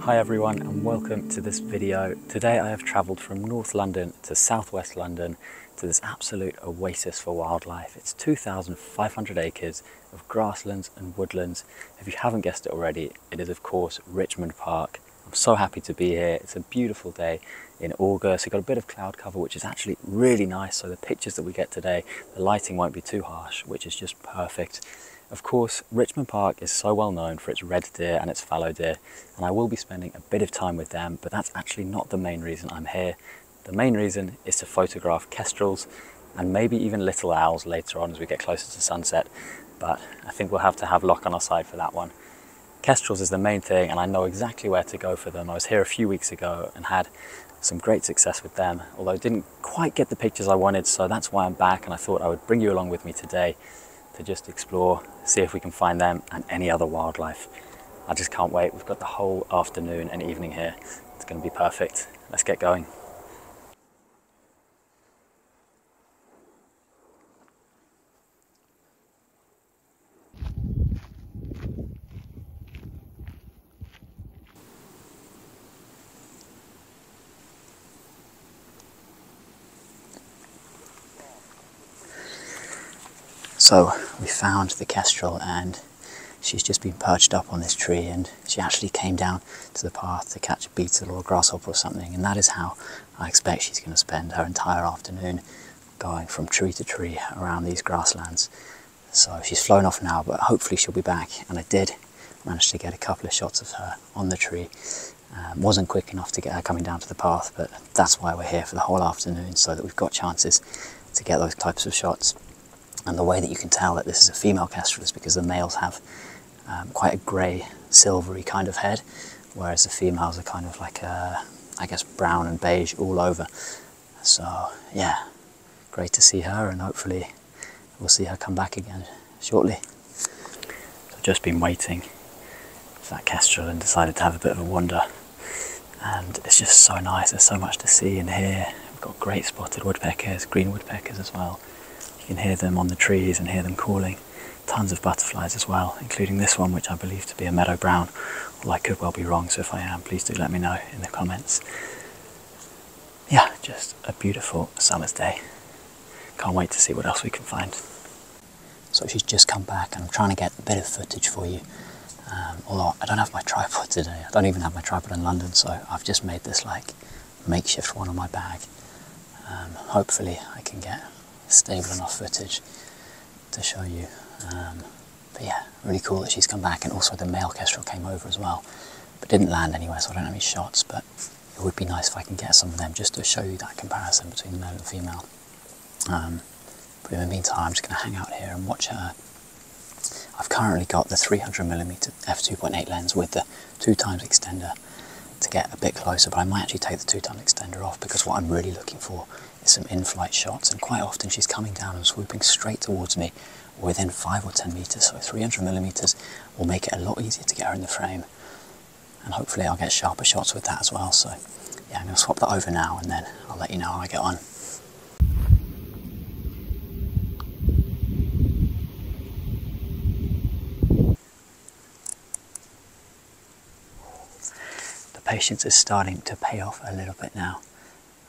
Hi everyone and welcome to this video. Today I have travelled from North London to Southwest London to this absolute oasis for wildlife. It's 2,500 acres of grasslands and woodlands. If you haven't guessed it already, it is of course Richmond Park. I'm so happy to be here. It's a beautiful day in August. We've got a bit of cloud cover which is actually really nice, so the pictures that we get today, the lighting won't be too harsh, which is just perfect. Of course, Richmond Park is so well known for its red deer and its fallow deer, and I will be spending a bit of time with them, but that's actually not the main reason I'm here. The main reason is to photograph kestrels and maybe even little owls later on as we get closer to sunset, but I think we'll have to have luck on our side for that one. Kestrels is the main thing, and I know exactly where to go for them. I was here a few weeks ago and had some great success with them, although didn't quite get the pictures I wanted, so that's why I'm back, and I thought I would bring you along with me today to just explore, see if we can find them and any other wildlife. I just can't wait. We've got the whole afternoon and evening here. It's going to be perfect. Let's get going. So we found the kestrel and she's just been perched up on this tree, and she actually came down to the path to catch a beetle or a grasshopper or something, and that is how I expect she's going to spend her entire afternoon, going from tree to tree around these grasslands. So she's flown off now, but hopefully she'll be back, and I did manage to get a couple of shots of her on the tree. Wasn't quick enough to get her coming down to the path, but that's why we're here for the whole afternoon, so that we've got chances to get those types of shots. And the way that you can tell that this is a female kestrel is because the males have quite a grey, silvery kind of head, whereas the females are kind of like, I guess, brown and beige all over. So yeah, great to see her, and hopefully we'll see her come back again shortly. So I've just been waiting for that kestrel and decided to have a bit of a wander, and it's just so nice. There's so much to see and hear. We've got great spotted woodpeckers, green woodpeckers as well. You can hear them on the trees and hear them calling. Tons of butterflies as well, including this one, which I believe to be a meadow brown, although I could well be wrong, so if I am, please do let me know in the comments. Yeah, just a beautiful summer's day. Can't wait to see what else we can find. So she's just come back, and I'm trying to get a bit of footage for you, although I don't have my tripod today. I don't even have my tripod in London, so I've just made this like makeshift one on my bag. Hopefully I can get stable enough footage to show you, but yeah, really cool that she's come back. And also the male kestrel came over as well, but didn't land anywhere, so I don't have any shots, but it would be nice if I can get some of them just to show you that comparison between the male and female. But in the meantime, I'm just going to hang out here and watch her. I've currently got the 300mm f2.8 lens with the 2x extender to get a bit closer, but I might actually take the 2x extender off, because what I'm really looking for is some in-flight shots, and quite often she's coming down and swooping straight towards me within 5 or 10 meters, so 300mm will make it a lot easier to get her in the frame, and hopefully I'll get sharper shots with that as well. So yeah, I'm going to swap that over now, and then I'll let you know how I get on. Patience is starting to pay off a little bit now.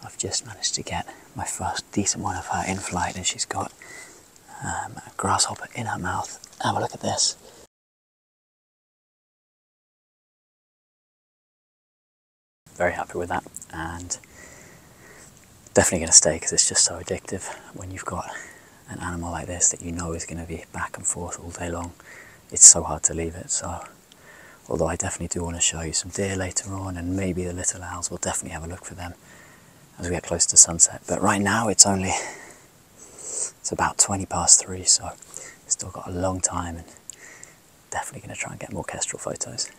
I've just managed to get my first decent one of her in flight, and she's got a grasshopper in her mouth. Have a look at this. Very happy with that, and definitely going to stay, because it's just so addictive when you've got an animal like this that you know is going to be back and forth all day long. It's so hard to leave it. So although I definitely do want to show you some deer later on, and maybe the little owls, we'll definitely have a look for them as we get close to sunset. But right now it's about 20 past 3, so still got a long time, and definitely going to try and get more kestrel photos.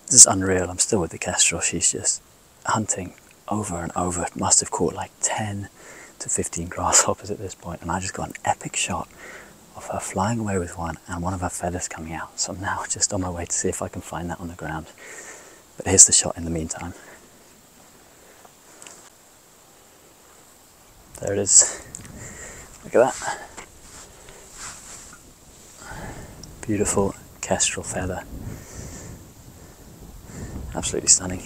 This is unreal. I'm still with the kestrel. She's just hunting over and over. Must have caught like 10 to 15 grasshoppers at this point, and I just got an epic shot of her flying away with one and one of her feathers coming out. So I'm now just on my way to see if I can find that on the ground. But here's the shot in the meantime. There it is. Look at that. Beautiful kestrel feather. absolutely stunning.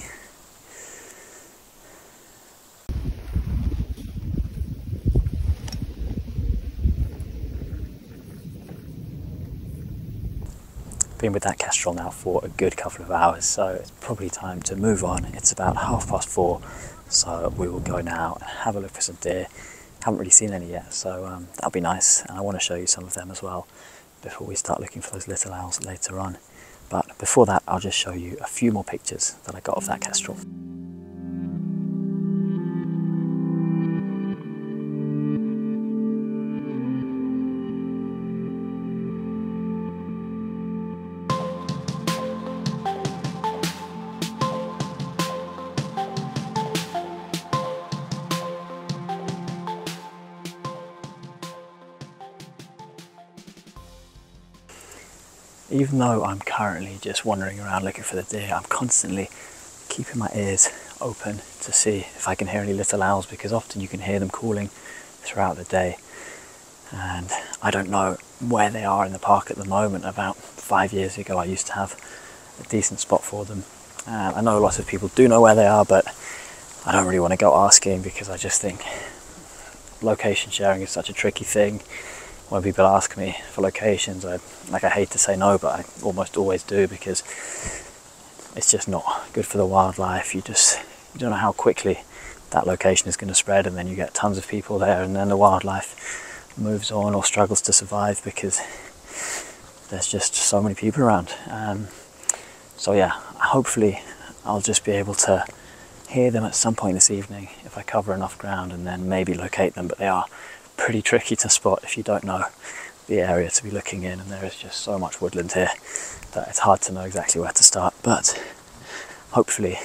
Been with that Kestrel now for a good couple of hours, so it's probably time to move on. It's about 4:30, so we will go now and have a look for some deer. Haven't really seen any yet, so that'll be nice, and I want to show you some of them as well before we start looking for those little owls later on. But before that, I'll just show you a few more pictures that I got of that Kestrel. Even though I'm currently just wandering around looking for the deer, I'm constantly keeping my ears open to see if I can hear any little owls, because often you can hear them calling throughout the day. And I don't know where they are in the park at the moment. About 5 years ago I used to have a decent spot for them. I know a lot of people do know where they are, but I don't really want to go asking, because I just think location sharing is such a tricky thing. When people ask me for locations, I hate to say no, but I almost always do, because it's just not good for the wildlife. You don't know how quickly that location is going to spread, and then you get tons of people there, and then the wildlife moves on or struggles to survive because there's just so many people around. So yeah, hopefully I'll just be able to hear them at some point this evening if I cover enough ground, and then maybe locate them. But they are pretty tricky to spot if you don't know the area to be looking in, and there is just so much woodland here that it's hard to know exactly where to start. But hopefully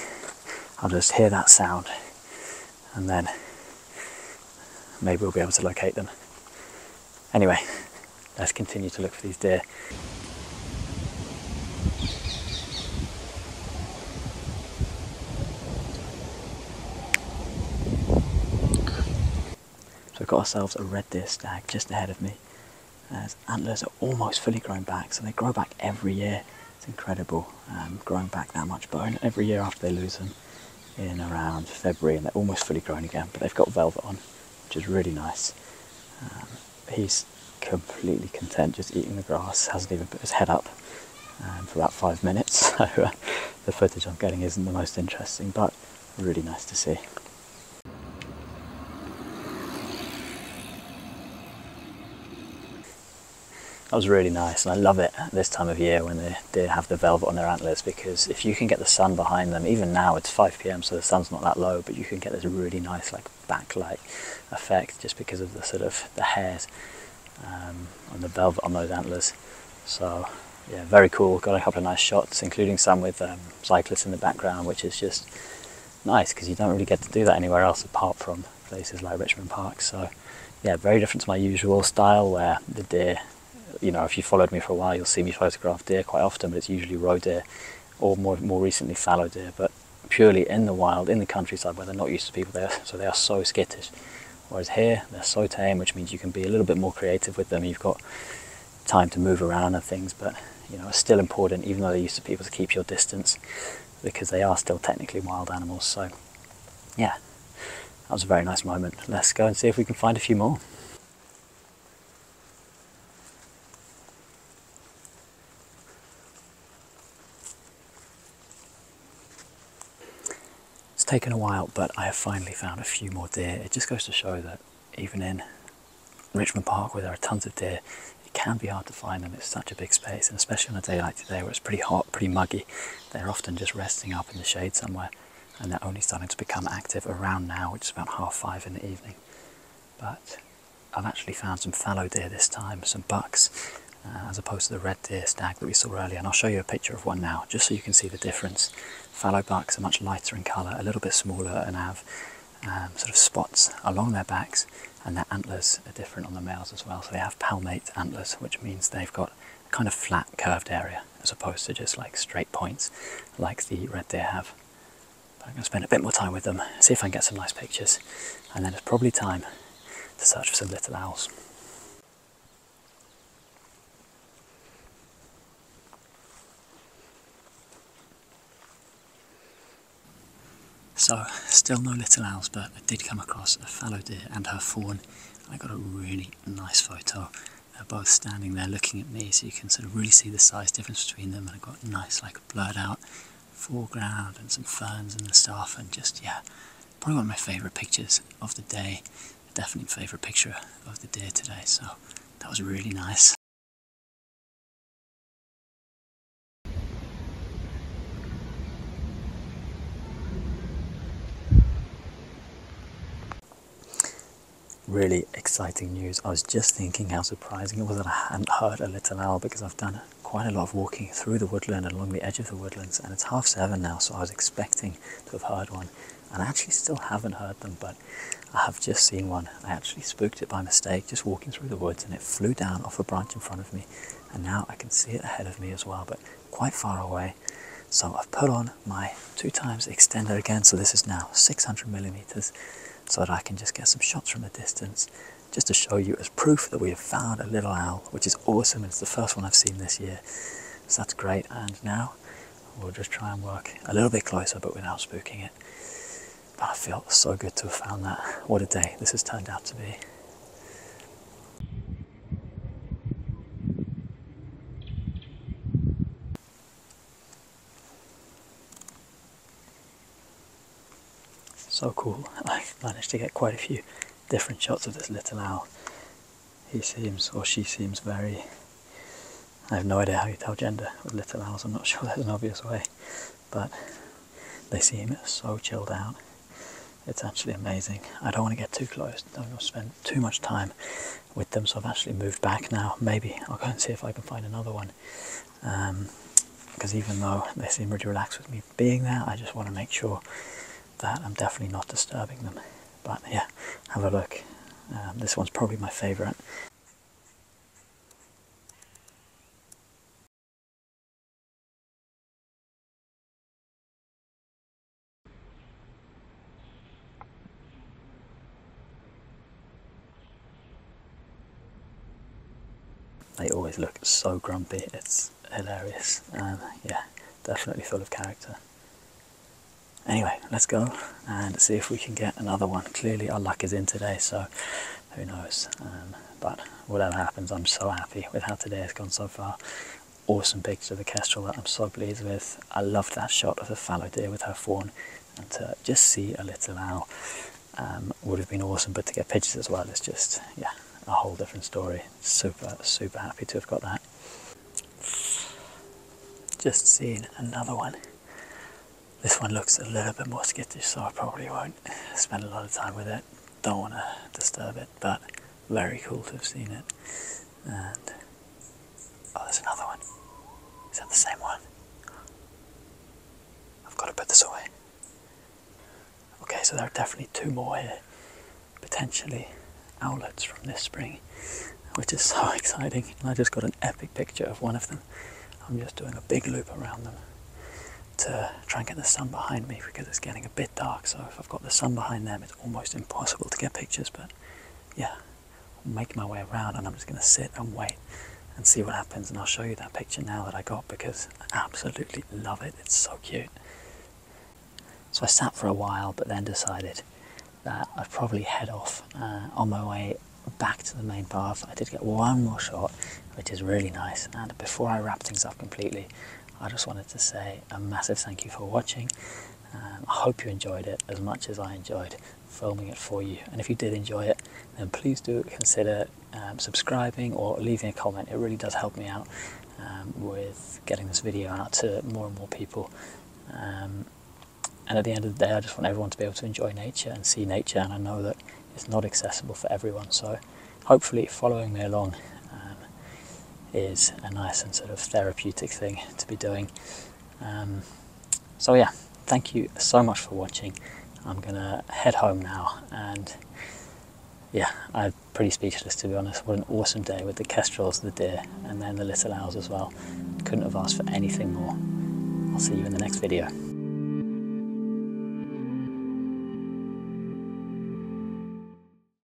I'll just hear that sound, and then maybe we'll be able to locate them. Anyway, let's continue to look for these deer. So we've got ourselves a red deer stag just ahead of me. His antlers are almost fully grown back, so they grow back every year. It's incredible, growing back that much bone every year after they lose them in around February, and they're almost fully grown again. But they've got velvet on, which is really nice. He's completely content just eating the grass, hasn't even put his head up for about 5 minutes. So the footage I'm getting isn't the most interesting, but really nice to see. That was really nice, and I love it this time of year when the deer have the velvet on their antlers, because if you can get the sun behind them, even now it's 5 PM, so the sun's not that low, but you can get this really nice like backlight effect just because of the sort of the hairs on the velvet on those antlers. So yeah, very cool. Got a couple of nice shots, including some with cyclists in the background, which is just nice because you don't really get to do that anywhere else apart from places like Richmond Park. So yeah, very different to my usual style where the deer, you know, if you followed me for a while, you'll see me photograph deer quite often, but it's usually roe deer or more recently fallow deer, but purely in the wild, in the countryside where they're not used to people there, so they are so skittish. Whereas here, they're so tame, which means you can be a little bit more creative with them. You've got time to move around and things, but you know, it's still important, even though they're used to people, to keep your distance, because they are still technically wild animals. So yeah, that was a very nice moment. Let's go and see if we can find a few more. It's taken a while, but I have finally found a few more deer. It just goes to show that even in Richmond Park, where there are tons of deer, it can be hard to find them. It's such a big space, and especially on a day like today where it's pretty hot, pretty muggy, they're often just resting up in the shade somewhere, and they're only starting to become active around now, which is about 5:30 in the evening. But I've actually found some fallow deer this time, some bucks, as opposed to the red deer stag that we saw earlier, and I'll show you a picture of one now just so you can see the difference. Fallow bucks are much lighter in colour, a little bit smaller, and have sort of spots along their backs, and their antlers are different on the males as well. So they have palmate antlers, which means they've got a kind of flat curved area as opposed to just like straight points like the red deer have. But I'm going to spend a bit more time with them, see if I can get some nice pictures, and then it's probably time to search for some little owls. So still no little owls, but I did come across a fallow deer and her fawn. I got a really nice photo. They're both standing there looking at me, so you can sort of really see the size difference between them, and I got a nice like blurred out foreground and some ferns and stuff, and just, yeah, probably one of my favourite pictures of the day. Definitely favourite picture of the deer today, so that was really nice. Really exciting news. I was just thinking how surprising it was that I hadn't heard a little owl, because I've done quite a lot of walking through the woodland and along the edge of the woodlands, and it's 7:30 now, so I was expecting to have heard one, and I actually still haven't heard them, but I have just seen one. I actually spooked it by mistake just walking through the woods, and it flew down off a branch in front of me, and now I can see it ahead of me as well, but quite far away. So I've put on my 2x extender again, so this is now 600mm, so that I can just get some shots from a distance, just to show you as proof that we have found a little owl, which is awesome. It's the first one I've seen this year, so that's great. And now we'll just try and work a little bit closer, but without spooking it. But I feel so good to have found that. What a day this has turned out to be. So cool. I managed to get quite a few different shots of this little owl. He seems, or she seems very... I have no idea how you tell gender with little owls. I'm not sure there's an obvious way, but they seem so chilled out. It's actually amazing. I don't want to get too close. I don't want to spend too much time with them, so I've actually moved back now. Maybe I'll go and see if I can find another one. Because even though they seem really relaxed with me being there, I just want to make sure that I'm definitely not disturbing them. But yeah, have a look. This one's probably my favourite. They always look so grumpy, it's hilarious. Yeah, definitely full of character. Anyway, let's go and see if we can get another one. Clearly our luck is in today, so who knows. But whatever happens, I'm so happy with how today has gone so far. Awesome picture of the Kestrel that I'm so pleased with. I loved that shot of the fallow deer with her fawn, and to just see a little owl would have been awesome, but to get pictures as well is just, yeah, a whole different story. Super, super happy to have got that. Just seen another one. This one looks a little bit more skittish, so I probably won't spend a lot of time with it. Don't want to disturb it, but very cool to have seen it. And oh, there's another one. Is that the same one? I've got to put this away. Okay, so there are definitely two more here, potentially owlets from this spring, which is so exciting. And I just got an epic picture of one of them. I'm just doing a big loop around them to try and get the sun behind me, because it's getting a bit dark, so if I've got the sun behind them it's almost impossible to get pictures. But yeah, I'll make my way around, and I'm just going to sit and wait and see what happens, and I'll show you that picture now that I got, because I absolutely love it. It's so cute. So I sat for a while, but then decided that I'd probably head off on my way back to the main path. I did get one more shot, which is really nice, and before I wrap things up completely, I just wanted to say a massive thank you for watching. I hope you enjoyed it as much as I enjoyed filming it for you, and if you did enjoy it, then please do consider subscribing or leaving a comment. It really does help me out with getting this video out to more and more people. And at the end of the day, I just want everyone to be able to enjoy nature and see nature, and I know that it's not accessible for everyone, so hopefully following me along is a nice and sort of therapeutic thing to be doing. So yeah, thank you so much for watching. I'm gonna head home now, and yeah, I'm pretty speechless, to be honest. What an awesome day with the kestrels, the deer, and then the little owls as well. Couldn't have asked for anything more. I'll see you in the next video.